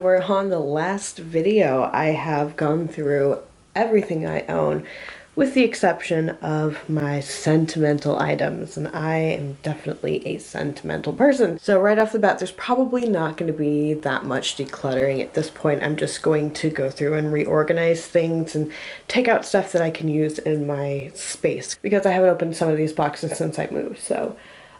We're on the last video. I have gone through everything I own with the exception of my sentimental items, and I am definitely a sentimental person. So right off the bat, there's probably not going to be that much decluttering at this point. I'm just going to go through and reorganize things and take out stuff that I can use in my space because I haven't opened some of these boxes since I moved. So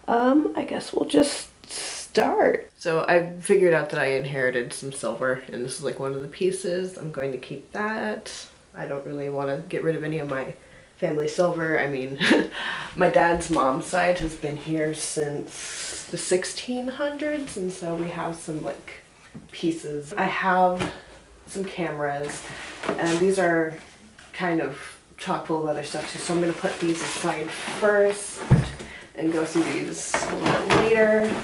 I guess we'll just start. So I figured out that I inherited some silver, and this is like one of the pieces. I'm going to keep that. I don't really want to get rid of any of my family silver. I mean, my dad's mom's side has been here since the 1600s, and so we have some like pieces. I have some cameras, and these are kind of chock full of other stuff too, so I'm going to put these aside first and go through these a little bit later.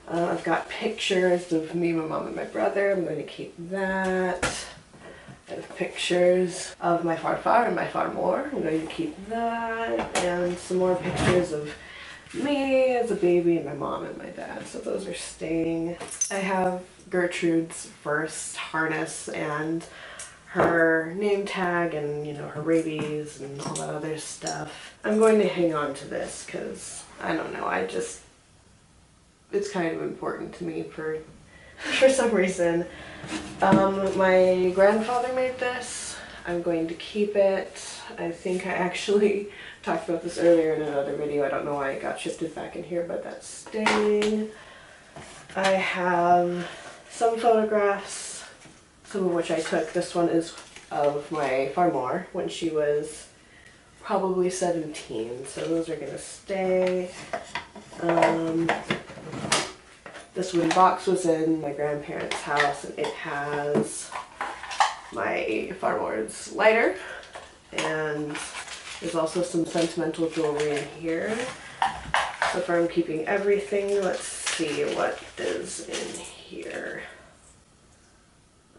I've got pictures of me, my mom, and my brother. I'm going to keep that. I have pictures of my farfar and my farmor. I'm going to keep that. And some more pictures of me as a baby and my mom and my dad. So those are staying. I have Gertrude's first harness and her name tag and, you know, her rabies and all that other stuff. I'm going to hang on to this because, I don't know, it's kind of important to me for some reason. My grandfather made this. I'm going to keep it. I think I actually talked about this earlier in another video. I don't know why it got shifted back in here, but that's staying. I have some photographs, some of which I took. This one is of my farmor when she was probably 17, so those are gonna stay. This wooden box was in my grandparents' house, and it has my farmor's lighter, and there's also some sentimental jewelry in here. So far I'm keeping everything. Let's see what is in here.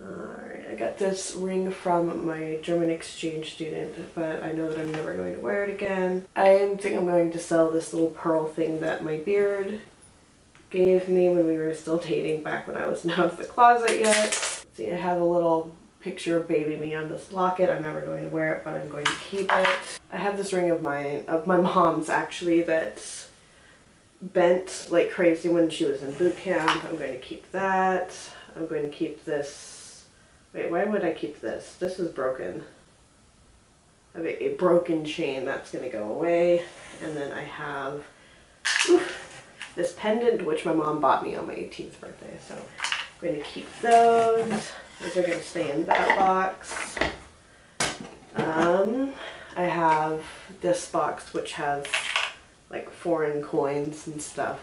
Alright, I got this ring from my German exchange student, but I know that I'm never going to wear it again. I think I'm going to sell this little pearl thing that my beard gave me when we were still dating back when I wasn't out of the closet yet. See, I have a little picture of baby me on this locket. I'm never going to wear it, but I'm going to keep it. I have this ring of my mom's actually that's bent like crazy when she was in boot camp. I'm going to keep that. I'm going to keep this. Wait, why would I keep this? This is broken. I have a broken chain that's going to go away. And then I have this pendant, which my mom bought me on my 18th birthday. So I'm going to keep those. Those are going to stay in that box. I have this box, which has like foreign coins and stuff.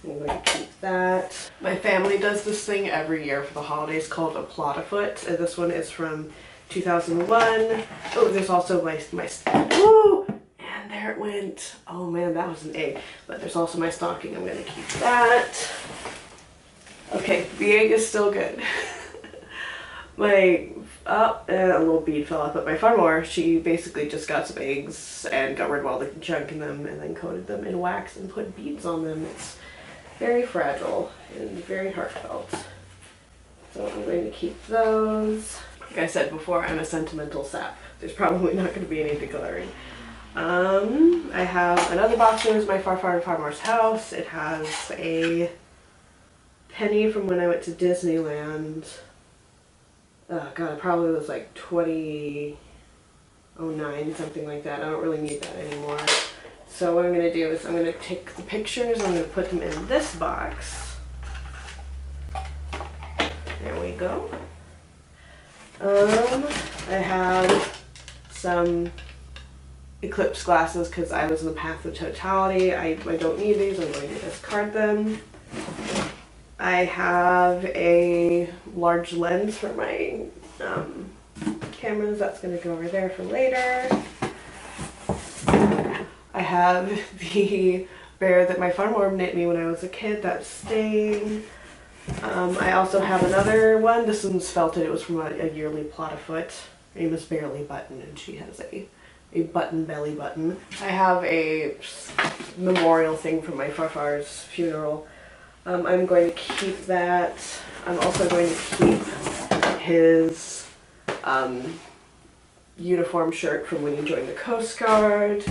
I'm going to keep that. My family does this thing every year for the holidays called a plot afoot. And this one is from 2001. Oh, there's also my ooh, and there it went. Oh man, that was an egg. But there's also my stocking. I'm going to keep that. Okay, the egg is still good. A little bead fell off, but my farmor, she basically just got some eggs and got rid of all the junk in them and then coated them in wax and put beads on them. It's very fragile and very heartfelt. So I'm going to keep those. Like I said before, I'm a sentimental sap. There's probably not going to be any decluttering. I have another box that is my farmor's house. It has a penny from when I went to Disneyland. Oh god, it probably was like 2009, something like that. I don't really need that anymore. So what I'm going to do is I'm going to take the pictures, I'm going to put them in this box. There we go. I have some eclipse glasses because I was in the path of totality. I don't need these, I'm going to discard them. I have a large lens for my cameras. That's going to go over there for later. I have the bear that my farmor knit me when I was a kid. That's staying. I also have another one. This one's felted. It was from a yearly plot afoot. Her name is Barely Button, and she has a button belly button. I have a memorial thing from my farfar's funeral. I'm going to keep that. I'm also going to keep his uniform shirt from when he joined the Coast Guard.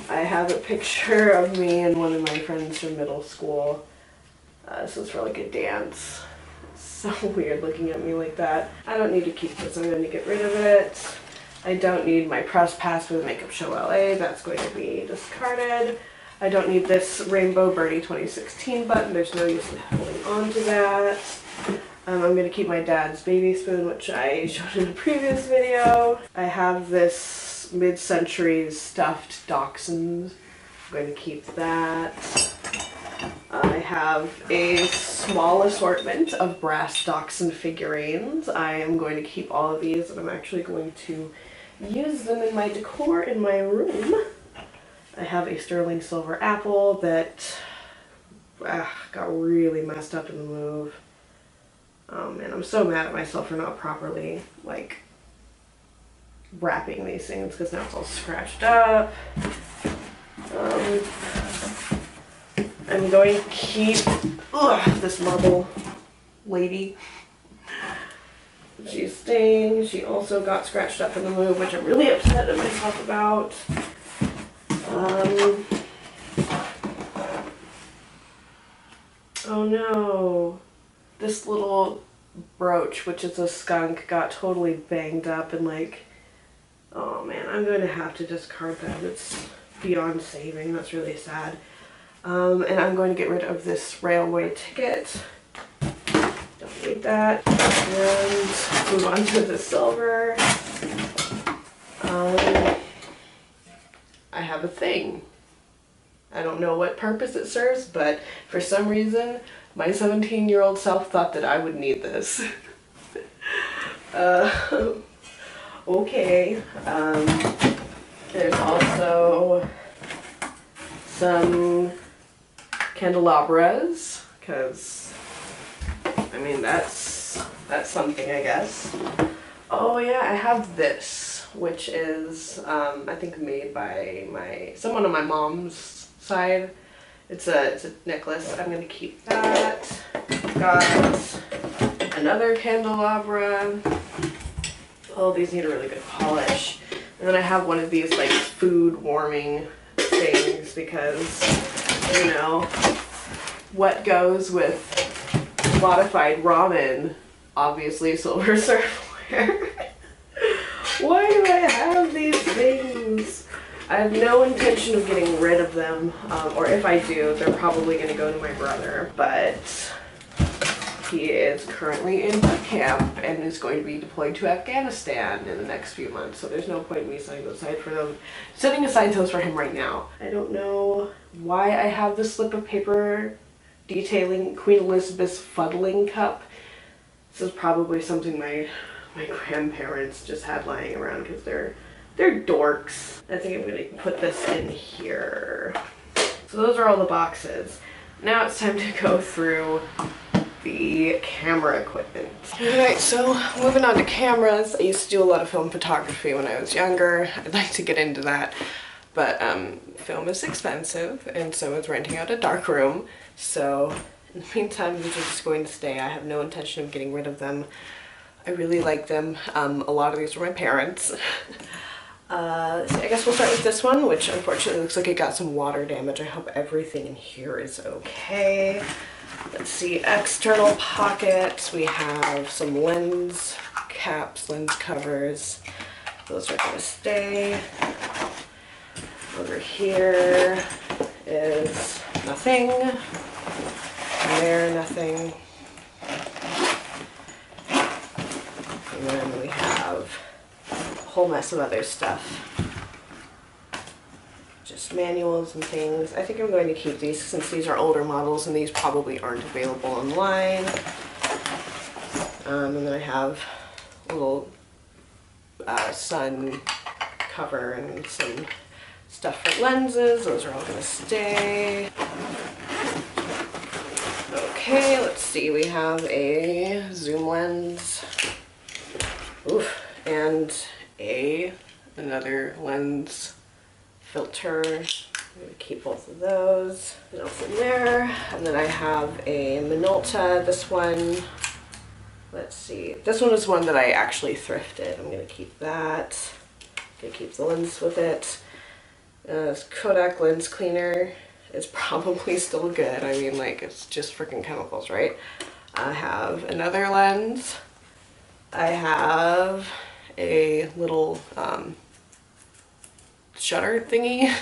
I have a picture of me and one of my friends from middle school. This was for like a dance. It's so weird looking at me like that. I don't need to keep this. I'm going to get rid of it. I don't need my press pass for the Makeup Show LA. That's going to be discarded. I don't need this Rainbow Birdie 2016 button. There's no use in holding on to that. I'm going to keep my dad's baby spoon, which I showed in a previous video. I have this mid-century stuffed dachshund. I'm going to keep that. I have a small assortment of brass dachshund figurines. I am going to keep all of these, and I'm actually going to use them in my decor in my room. I have a sterling silver apple that got really messed up in the move. And I'm so mad at myself for not properly, like, wrapping these things because now it's all scratched up. I'm going to keep this marble lady. She's staying. She also got scratched up in the move, which I'm really upset at myself about. Oh no. This little brooch, which is a skunk, got totally banged up and like, oh man, I'm going to have to discard that. It's beyond saving. That's really sad. And I'm going to get rid of this railway ticket. Don't need that. And move on to the silver. I have a thing. I don't know what purpose it serves, but for some reason, my 17-year-old self thought that I would need this. Okay. There's also some candelabras, because, I mean, that's something, I guess. Oh yeah, I have this, which is, I think made by someone on my mom's side. It's a necklace. I'm going to keep that. Got another candelabra. Oh, these need a really good polish. And then I have one of these like food warming things because, you know, what goes with modified ramen? Obviously silver silverware. Why do I have these things? I have no intention of getting rid of them, or if I do, they're probably going to go to my brother, but he is currently in boot camp and is going to be deployed to Afghanistan in the next few months, so there's no point in me setting aside those for him right now. I don't know why I have this slip of paper detailing Queen Elizabeth's fuddling cup. This is probably something my grandparents just had lying around because they're dorks. I think I'm going to put this in here. So those are all the boxes. Now it's time to go through the camera equipment. Alright, so moving on to cameras. I used to do a lot of film photography when I was younger. I'd like to get into that, but film is expensive, and so is renting out a dark room. So in the meantime, these are just going to stay. I have no intention of getting rid of them. I really like them. A lot of these are my parents'. So I guess we'll start with this one, which unfortunately looks like it got some water damage. I hope everything in here is okay. Let's see, external pockets. We have some lens caps, lens covers. Those are gonna stay. Over here is nothing. And there, nothing. And then we have a whole mess of other stuff. Just manuals and things. I think I'm going to keep these since these are older models and these probably aren't available online. And then I have a little sun cover and some stuff for lenses. Those are all going to stay. Okay, let's see. We have a zoom lens. Oof. And another lens filter I'm going to keep both of those. What else in there? And then I have a Minolta. This one, let's see. This one is one that I actually thrifted. I'm going to keep that. I'm going to keep the lens with it. Kodak lens cleaner is probably still good. I mean, like, it's just freaking chemicals, right? I have another lens. I have a little shutter thingy,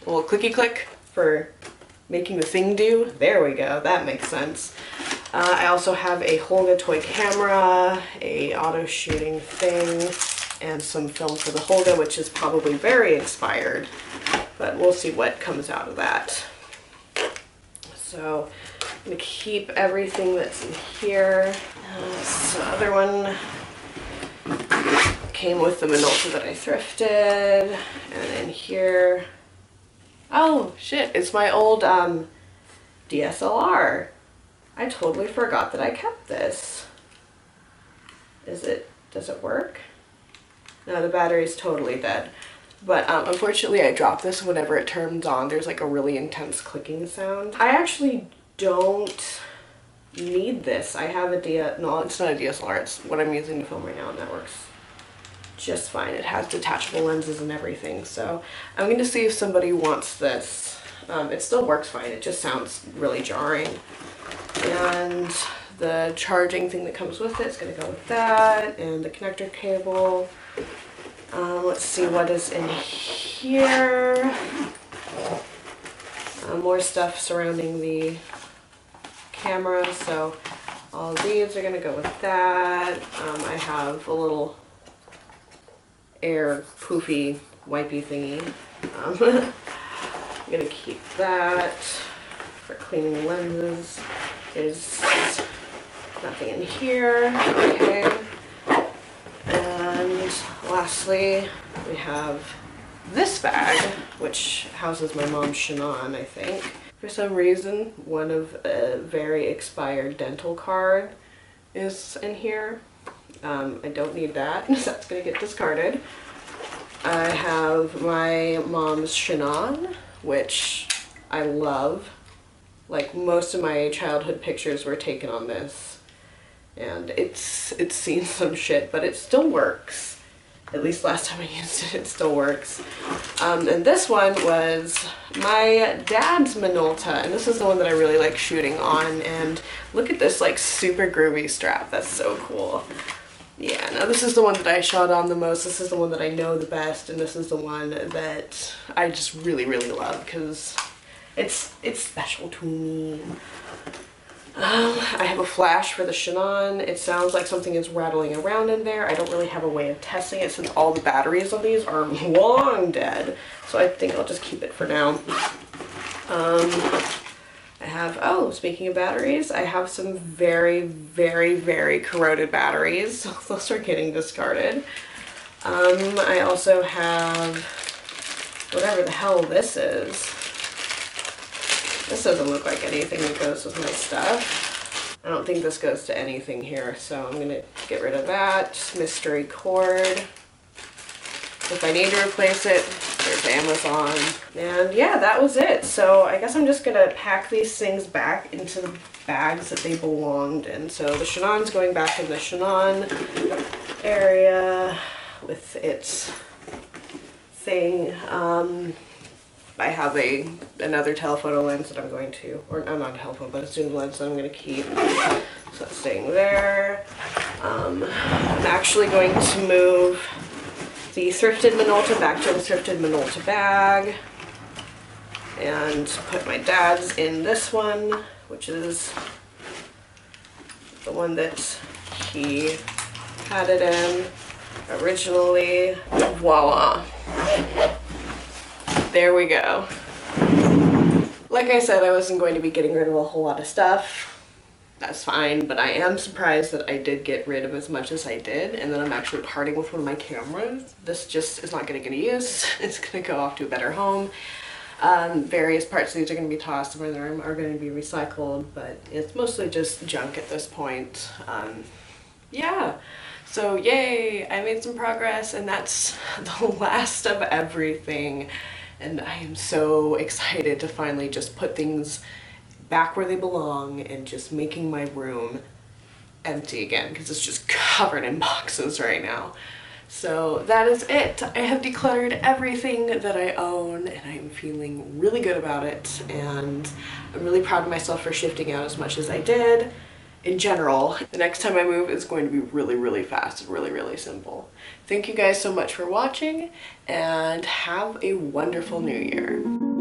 a little clicky click for making the thing do. There we go, that makes sense. I also have a Holga toy camera, a auto shooting thing, and some film for the Holga, which is probably very expired, but we'll see what comes out of that. So I'm gonna keep everything that's in here. This other one came with the Minolta that I thrifted, and in here, oh shit, it's my old DSLR. I totally forgot that I kept this. Does it work? No, the battery's totally dead. But unfortunately I dropped this. Whenever it turns on, there's like a really intense clicking sound. I actually don't need this. I have a no, it's not a DSLR, it's what I'm using to film right now, and that works just fine. It has detachable lenses and everything, so I'm going to see if somebody wants this. It still works fine, it just sounds really jarring. And the charging thing that comes with it is going to go with that, and the connector cable. Let's see what is in here. More stuff surrounding the camera, so all these are going to go with that. I have a little air poofy wipey thingy. I'm going to keep that for cleaning lenses. There's nothing in here. Okay. And lastly, we have this bag, which houses my mom's Shannon, I think. For some reason, one of a very expired dental card is in here. I don't need that, so that's gonna get discarded. I have my mom's Shannon, which I love. Like, most of my childhood pictures were taken on this. And it's seen some shit, but it still works. At least last time I used it, it still works. And this one was my dad's Minolta, and this is the one that I really like shooting on. And look at this, like, super groovy strap. That's so cool. Yeah, now this is the one that I shot on the most. This is the one that I know the best, and this is the one that I just really, really love because it's special to me. I have a flash for the Shannon. It sounds like something is rattling around in there. I don't really have a way of testing it since all the batteries on these are long dead. So I think I'll just keep it for now. I have, oh, speaking of batteries, I have some very, very, very corroded batteries. So those are getting discarded. I also have whatever the hell this is. This doesn't look like anything that goes with my stuff. I don't think this goes to anything here, so I'm gonna get rid of that. Mystery cord. If I need to replace it, there's Amazon. And yeah, that was it. So I guess I'm just gonna pack these things back into the bags that they belonged in. So the Shannon's going back in the Shannon area with its thing. I have another telephoto lens that I'm going to, or not a telephoto, but a zoom lens that I'm going to keep. So that's staying there. I'm actually going to move the thrifted Minolta back to the thrifted Minolta bag and put my dad's in this one, which is the one that he had it in originally. Voila. There we go. Like I said, I wasn't going to be getting rid of a whole lot of stuff. That's fine, but I am surprised that I did get rid of as much as I did, and then I'm actually parting with one of my cameras. This just is not going to get used. It's going to go off to a better home. Various parts of these are going to be tossed, some of them are going to be recycled, but it's mostly just junk at this point. Yeah. So yay, I made some progress, and that's the last of everything. and I am so excited to finally just put things back where they belong and just making my room empty again, because it's just covered in boxes right now. So that is it. I have decluttered everything that I own and I am feeling really good about it, and I'm really proud of myself for shifting out as much as I did. In general, the next time I move is going to be really, really fast and really, really simple. Thank you guys so much for watching, and have a wonderful new year.